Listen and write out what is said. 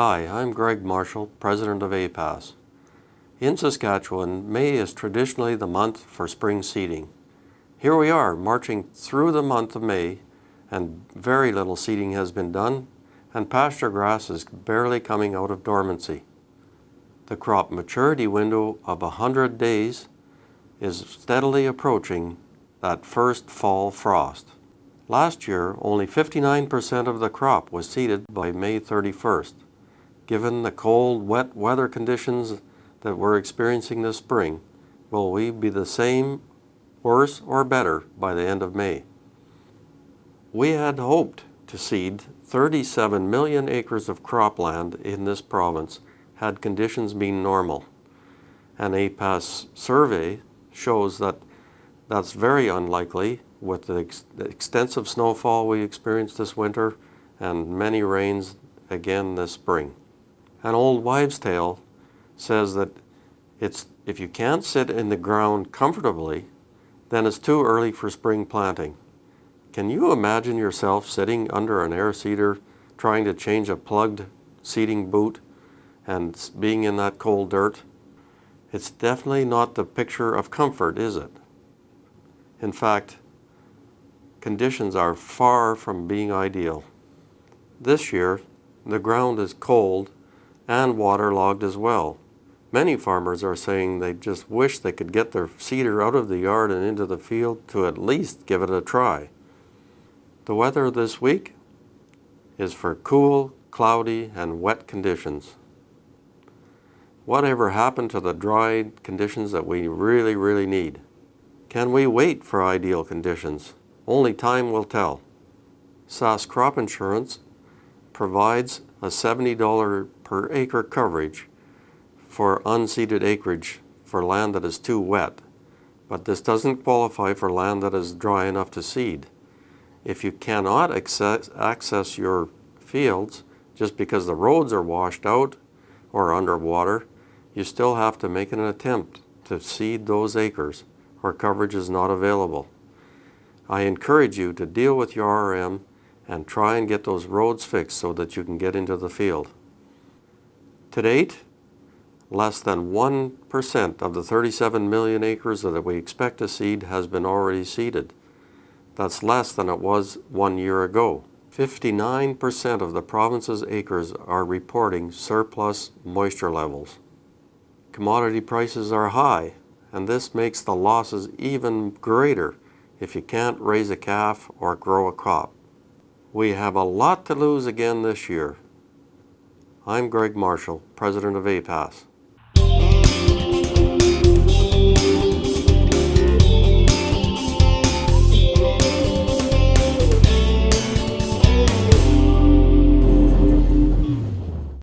Hi, I'm Greg Marshall, President of APAS. In Saskatchewan, May is traditionally the month for spring seeding. Here we are, marching through the month of May, and very little seeding has been done, and pasture grass is barely coming out of dormancy. The crop maturity window of 100 days is steadily approaching that first fall frost. Last year, only 59% of the crop was seeded by May 31st. Given the cold, wet weather conditions that we're experiencing this spring, will we be the same, worse, or better by the end of May? We had hoped to seed 37 million acres of cropland in this province had conditions been normal. An APAS survey shows that that's very unlikely with the extensive snowfall we experienced this winter and many rains again this spring. An old wives' tale says that if you can't sit in the ground comfortably, then it's too early for spring planting. Can you imagine yourself sitting under an air seeder trying to change a plugged seeding boot and being in that cold dirt? It's definitely not the picture of comfort, is it? In fact, conditions are far from being ideal. This year, the ground is cold and waterlogged as well. Many farmers are saying they just wish they could get their seeder out of the yard and into the field to at least give it a try. The weather this week is for cool, cloudy, and wet conditions. Whatever happened to the dry conditions that we really need? Can we wait for ideal conditions? Only time will tell. Sask Crop Insurance provides a $70 per acre coverage for unseeded acreage for land that is too wet, but this doesn't qualify for land that is dry enough to seed. If you cannot access your fields just because the roads are washed out or underwater, you still have to make an attempt to seed those acres where coverage is not available. I encourage you to deal with your RM and try and get those roads fixed so that you can get into the field. To date, less than 1% of the 37 million acres that we expect to seed has been already seeded. That's less than it was 1 year ago. 59% of the province's acres are reporting surplus moisture levels. Commodity prices are high, and this makes the losses even greater if you can't raise a calf or grow a crop. We have a lot to lose again this year. I'm Greg Marshall, President of APAS.